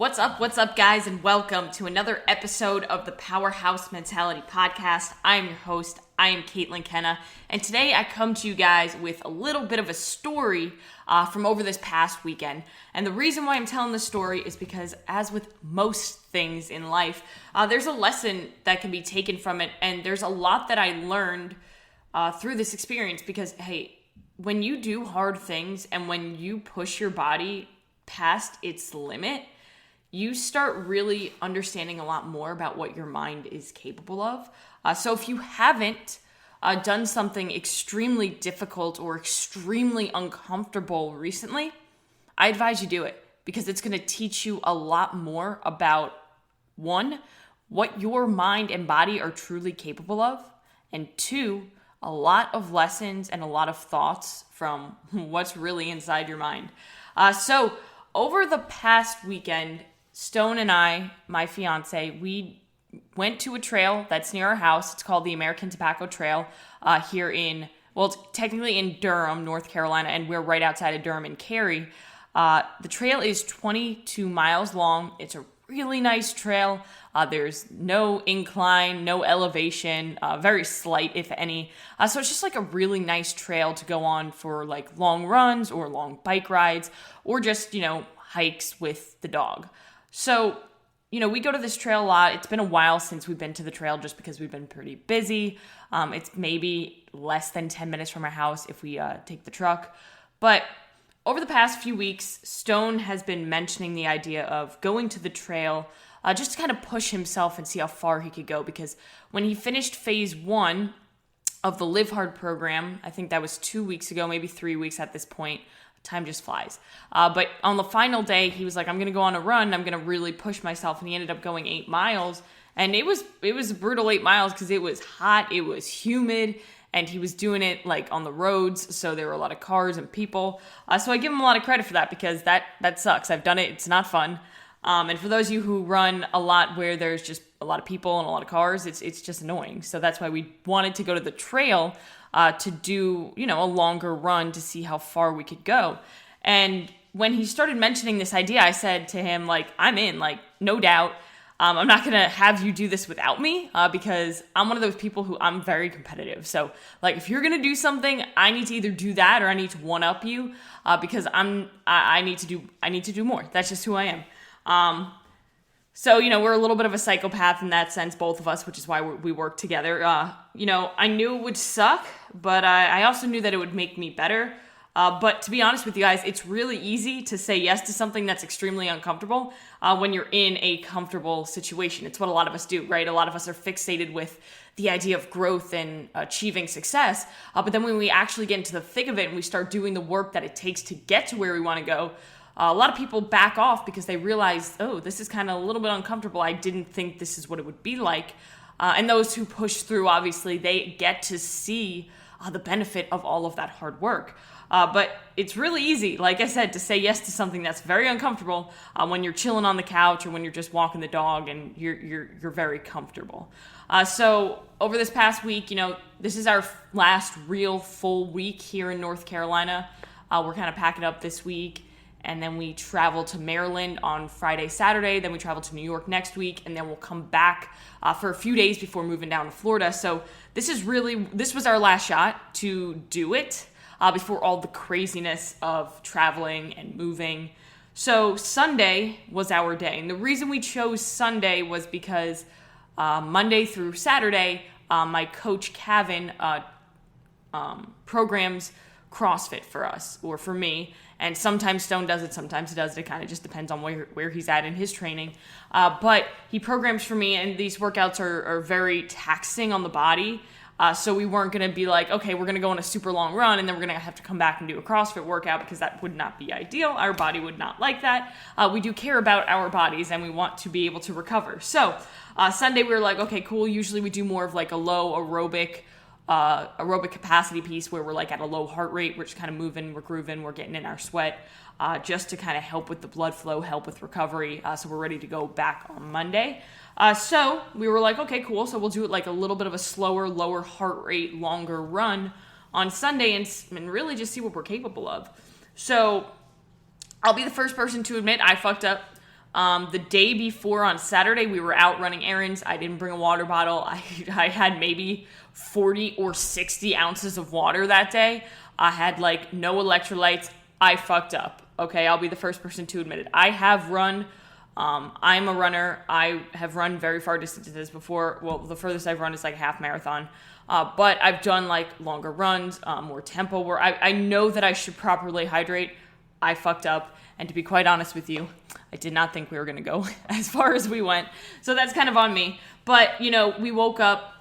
What's up, guys, and welcome to another episode of the Powerhouse Mentality Podcast. I'm your host. I am Caitlin Kenna, and today I come to you guys with a little bit of a story from over this past weekend. And the reason why I'm telling this story is because, as with most things in life, there's a lesson that can be taken from it, and there's a lot that I learned through this experience because, hey, when you do hard things and when you push your body past its limit, you start really understanding a lot more about what your mind is capable of. So if you haven't done something extremely difficult or extremely uncomfortable recently, I advise you do it because it's going to teach you a lot more about, one, what your mind and body are truly capable of, and two, a lot of lessons and a lot of thoughts from what's really inside your mind. So over the past weekend, Stone and I, my fiance, we went to a trail that's near our house. It's called the American Tobacco Trail here it's technically in Durham, North Carolina, and we're right outside of Durham in Cary. The trail is 22 miles long. It's a really nice trail. There's no incline, no elevation, very slight, if any. So it's just like a really nice trail to go on for like long runs or long bike rides or just, hikes with the dog. So, we go to this trail a lot. It's been a while since we've been to the trail just because we've been pretty busy. It's maybe less than 10 minutes from our house if we take the truck. But over the past few weeks, Stone has been mentioning the idea of going to the trail just to kind of push himself and see how far he could go. Because when he finished phase 1 of the Live Hard program, I think that was 2 weeks ago, maybe 3 weeks at this point, time just flies. But on the final day, he was like, I'm going to go on a run. I'm going to really push myself. And he ended up going 8 miles. And it was a brutal 8 miles because it was hot. It was humid. And he was doing it like on the roads. So there were a lot of cars and people. So I give him a lot of credit for that because that sucks. I've done it. It's not fun. And for those of you who run a lot where there's just a lot of people and a lot of cars, it's just annoying. So that's why we wanted to go to the trail to do, a longer run to see how far we could go. And when he started mentioning this idea, I said to him, I'm in, no doubt. I'm not going to have you do this without me because I'm one of those people who I'm very competitive. So if you're going to do something, I need to either do that or I need to one up you because I need to do more. That's just who I am. So, we're a little bit of a psychopath in that sense, both of us, which is why we work together. I knew it would suck, but I also knew that it would make me better. But to be honest with you guys, it's really easy to say yes to something that's extremely uncomfortable when you're in a comfortable situation. It's what a lot of us do, right? A lot of us are fixated with the idea of growth and achieving success. But then when we actually get into the thick of it and we start doing the work that it takes to get to where we want to go, a lot of people back off because they realize, this is kind of a little bit uncomfortable. I didn't think this is what it would be like. And those who push through, obviously, they get to see the benefit of all of that hard work. But it's really easy, like I said, to say yes to something that's very uncomfortable when you're chilling on the couch or when you're just walking the dog and you're very comfortable. So over this past week, this is our last real full week here in North Carolina. We're kind of packing up this week. And then we travel to Maryland on Friday, Saturday. Then we travel to New York next week. And then we'll come back for a few days before moving down to Florida. So this was our last shot to do it before all the craziness of traveling and moving. So Sunday was our day. And the reason we chose Sunday was because Monday through Saturday, my coach, Kevin, programs CrossFit for us or for me. And sometimes Stone does it, sometimes he does it. It kind of just depends on where he's at in his training. But he programs for me, and these workouts are very taxing on the body. So we weren't going to be like, okay, we're going to go on a super long run, and then we're going to have to come back and do a CrossFit workout because that would not be ideal. Our body would not like that. We do care about our bodies, and we want to be able to recover. So Sunday we were like, okay, cool. Usually we do more of like a low aerobic capacity piece where we're like at a low heart rate. We're just kind of moving, we're grooving, we're getting in our sweat just to kind of help with the blood flow, help with recovery. So we're ready to go back on Monday. So we were like, okay, cool. So we'll do it like a little bit of a slower, lower heart rate, longer run on Sunday and really just see what we're capable of. So I'll be the first person to admit I fucked up. The day before on Saturday, we were out running errands. I didn't bring a water bottle. I had maybe 40 or 60 ounces of water that day. I had like no electrolytes. I fucked up. Okay, I'll be the first person to admit it. I have run. I'm a runner. I have run very far distances before. Well, the furthest I've run is like a half marathon. But I've done like longer runs, more tempo, where I know that I should properly hydrate. I fucked up. And to be quite honest with you, I did not think we were going to go as far as we went. So that's kind of on me. But, we woke up.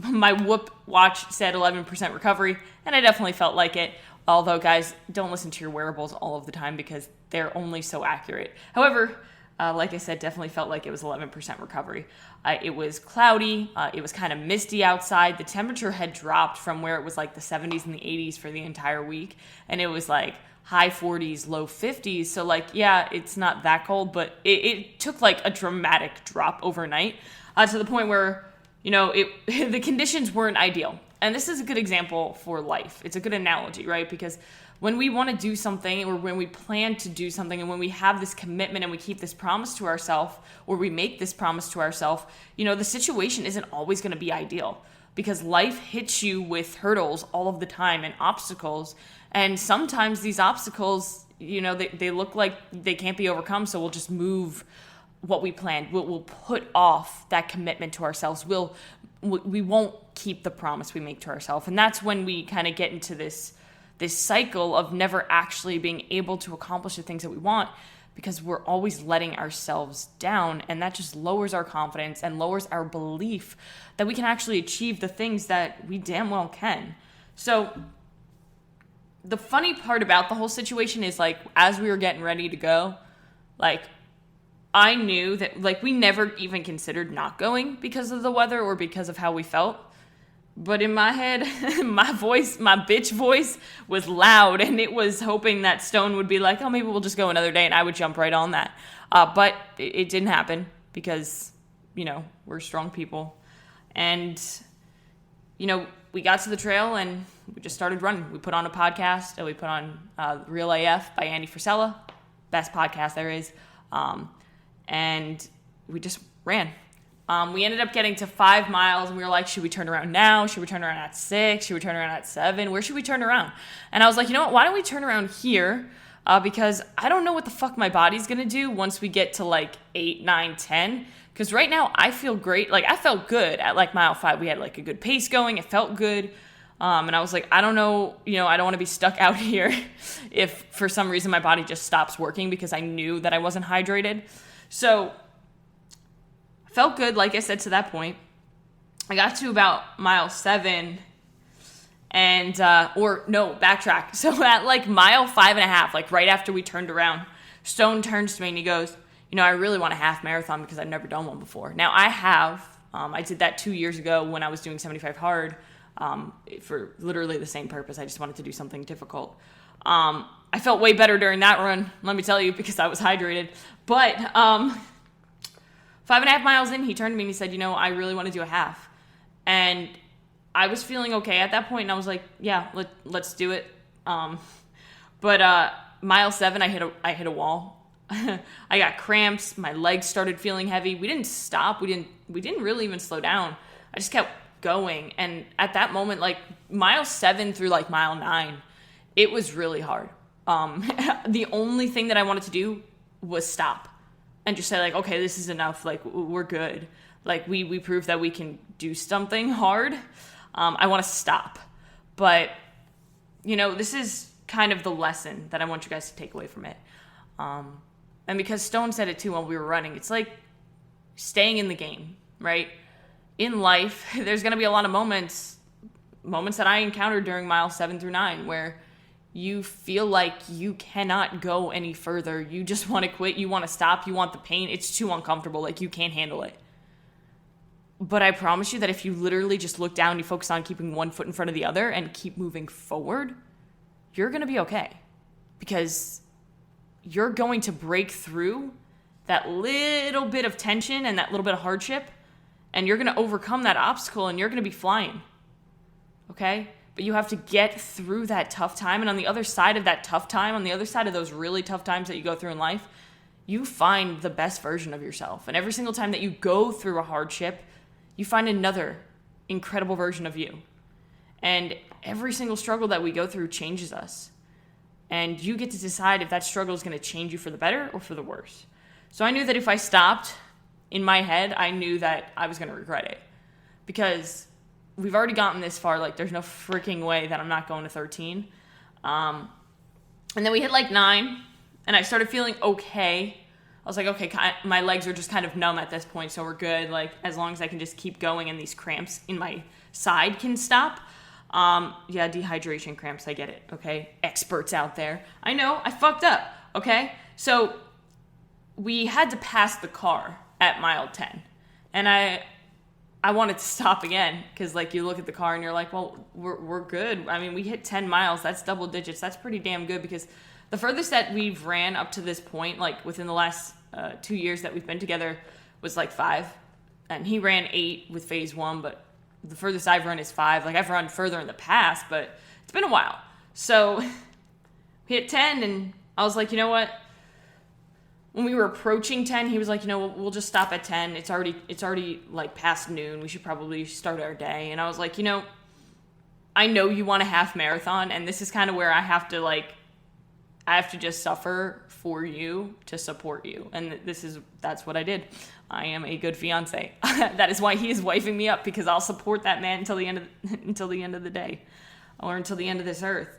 My Whoop watch said 11% recovery, and I definitely felt like it. Although, guys, don't listen to your wearables all of the time because they're only so accurate. However, like I said, definitely felt like it was 11% recovery. It was cloudy. It was kind of misty outside. The temperature had dropped from where it was like the 70s and the 80s for the entire week. And it was like high 40s, low 50s. So like, yeah, it's not that cold, but it took like a dramatic drop overnight to the point where, the conditions weren't ideal. And this is a good example for life. It's a good analogy, right? Because when we want to do something or when we plan to do something and when we have this commitment and we keep this promise to ourselves or we make this promise to ourselves, the situation isn't always going to be ideal because life hits you with hurdles all of the time and obstacles. And sometimes these obstacles, they look like they can't be overcome. So we'll just move what we planned. We'll put off that commitment to ourselves. We won't keep the promise we make to ourselves. And that's when we kind of get into this cycle of never actually being able to accomplish the things that we want because we're always letting ourselves down. And that just lowers our confidence and lowers our belief that we can actually achieve the things that we damn well can. So the funny part about the whole situation is like, as we were getting ready to go, like I knew that like we never even considered not going because of the weather or because of how we felt. But in my head, my bitch voice was loud, and it was hoping that Stone would be like, oh, maybe we'll just go another day, and I would jump right on that. But it didn't happen because, we're strong people. And, we got to the trail, and we just started running. We put on a podcast, and we put on Real AF by Andy Frisella, best podcast there is. And we just ran. We ended up getting to 5 miles, and we were like, should we turn around now? Should we turn around at 6? Should we turn around at 7? Where should we turn around? And I was like, you know what? Why don't we turn around here? Because I don't know what the fuck my body's going to do once we get to like 8, 9, 10. Because right now I feel great. Like I felt good at like mile 5. We had like a good pace going. It felt good. And I was like, I don't know, I don't want to be stuck out here if for some reason my body just stops working because I knew that I wasn't hydrated. So felt good, like I said, to that point. I got to about mile 7 and, backtrack. So at like mile 5.5, like right after we turned around, Stone turns to me and he goes, I really want a half marathon because I've never done one before. Now I have, I did that 2 years ago when I was doing 75 hard for literally the same purpose. I just wanted to do something difficult. I felt way better during that run, let me tell you, because I was hydrated. But 5.5 miles in, he turned to me and he said, I really want to do a half. And I was feeling okay at that point, and I was like, yeah, let's do it. But mile 7, I hit a wall. I got cramps. My legs started feeling heavy. We didn't stop. We didn't really even slow down. I just kept going. And at that moment, like mile 7 through like mile 9, it was really hard. The only thing that I wanted to do was stop and just say like, okay, this is enough. Like we're good. Like we proved that we can do something hard. I want to stop. But, this is kind of the lesson that I want you guys to take away from it. And because Stone said it too while we were running, it's like staying in the game, right? In life, there's going to be a lot of moments that I encountered during mile 7 through 9 where you feel like you cannot go any further. You just want to quit. You want to stop. You want the pain. It's too uncomfortable. Like you can't handle it. But I promise you that if you literally just look down, you focus on keeping one foot in front of the other and keep moving forward, you're going to be okay. Because you're going to break through that little bit of tension and that little bit of hardship, and you're going to overcome that obstacle, and you're going to be flying. Okay? But you have to get through that tough time, and on the other side of that tough time, on the other side of those really tough times that you go through in life, you find the best version of yourself. And every single time that you go through a hardship, you find another incredible version of you. And every single struggle that we go through changes us. And you get to decide if that struggle is going to change you for the better or for the worse. So I knew that if I stopped, in my head, I knew that I was going to regret it. Because we've already gotten this far. Like, there's no freaking way that I'm not going to 13. And then we hit like 9. And I started feeling okay. I was like, okay, my legs are just kind of numb at this point, so we're good. Like, as long as I can just keep going and these cramps in my side can stop. Yeah, dehydration cramps, I get it, okay? Experts out there. I know, I fucked up, okay? So we had to pass the car at mile 10. And I wanted to stop again because, like, you look at the car and you're like, well, we're good. I mean, we hit 10 miles. That's double digits. That's pretty damn good because the furthest that we've ran up to this point, like within the last 2 years that we've been together, was like 5. And he ran 8 with phase 1, but the furthest I've run is 5. Like, I've run further in the past, but it's been a while. So we hit 10, and I was like, you know what? When we were approaching 10, he was like, you know, we'll just stop at 10. It's already like past noon. We should probably start our day. And I was like, you know, I know you want a half marathon, and this is kind of where I have to just suffer for you to support you. And that's what I did. I am a good fiance. That is why he is wifing me up, because I'll support that man until the end of the day, or until the end of this earth.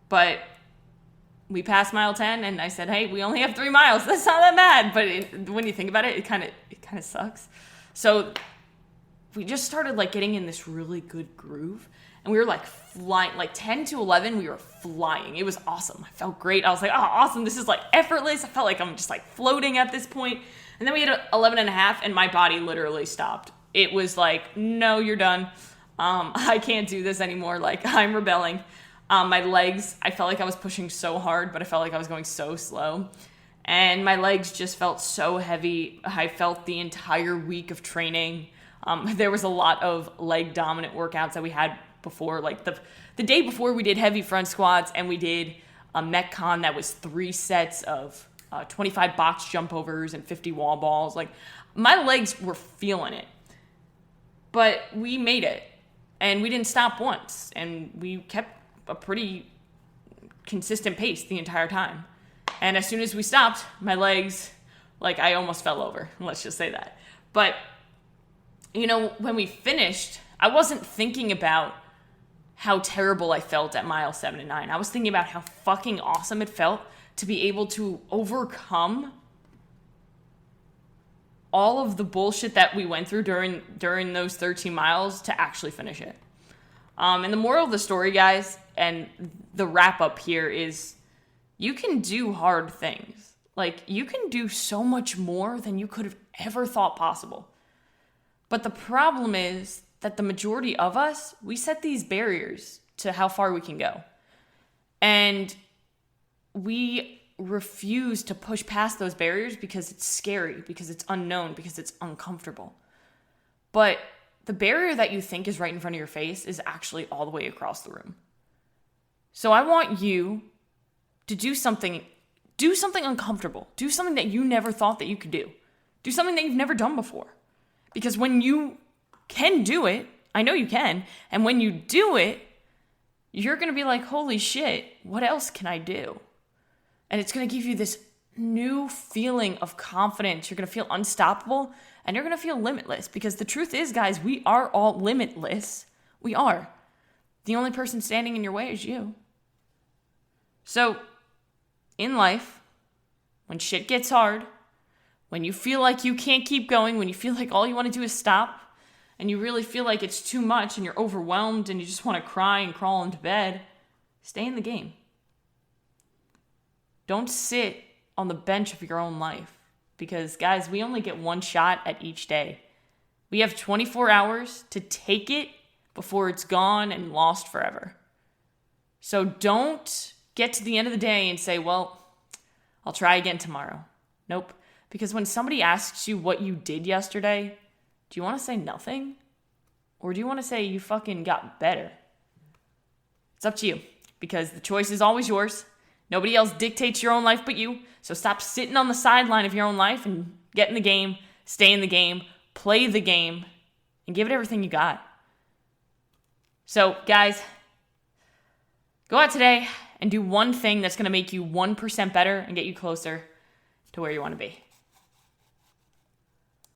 But we passed mile 10 and I said, hey, we only have 3 miles. That's not that bad. But when you think about it, it kind of sucks. So we just started like getting in this really good groove. And we were like flying, like 10 to 11, we were flying. It was awesome. I felt great. I was like, oh, awesome. This is like effortless. I felt like I'm just like floating at this point. And then we hit 11 and a half and my body literally stopped. It was like, no, you're done. I can't do this anymore. Like, I'm rebelling. My legs, I felt like I was pushing so hard, but I felt like I was going so slow. And my legs just felt so heavy. I felt the entire week of training. There was a lot of leg dominant workouts that we had before. Like the day before, we did heavy front squats and we did a Metcon that was 3 sets of 25 box jump overs and 50 wall balls. Like, my legs were feeling it. But we made it. And we didn't stop once. And we kept a pretty consistent pace the entire time. And as soon as we stopped, my legs, like, I almost fell over. Let's just say that. But, you know, when we finished, I wasn't thinking about how terrible I felt at mile 7 and 9. I was thinking about how fucking awesome it felt to be able to overcome all of the bullshit that we went through during those 13 miles to actually finish it. And the moral of the story, guys, and the wrap up here is you can do hard things. Like, you can do so much more than you could have ever thought possible. But the problem is that the majority of us, we set these barriers to how far we can go. And we refuse to push past those barriers because it's scary, because it's unknown, because it's uncomfortable. But the barrier that you think is right in front of your face is actually all the way across the room. So I want you to do something uncomfortable. Do something that you never thought that you could do. Do something that you've never done before. Because when you can do it, I know you can, and when you do it, you're going to be like, holy shit, what else can I do? And it's going to give you this new feeling of confidence. You're going to feel unstoppable, and you're going to feel limitless. Because the truth is, guys, we are all limitless. We are. The only person standing in your way is you. So, in life, when shit gets hard, when you feel like you can't keep going, when you feel like all you want to do is stop, and you really feel like it's too much and you're overwhelmed and you just want to cry and crawl into bed, stay in the game. Don't sit on the bench of your own life. Because, guys, we only get one shot at each day. We have 24 hours to take it before it's gone and lost forever. So don't get to the end of the day and say, well, I'll try again tomorrow. Nope. Because when somebody asks you what you did yesterday, do you want to say nothing? Or do you want to say you fucking got better? It's up to you. Because the choice is always yours. Nobody else dictates your own life but you. So stop sitting on the sideline of your own life and get in the game, stay in the game, play the game, and give it everything you got. So, guys, go out today and do one thing that's going to make you 1% better and get you closer to where you want to be.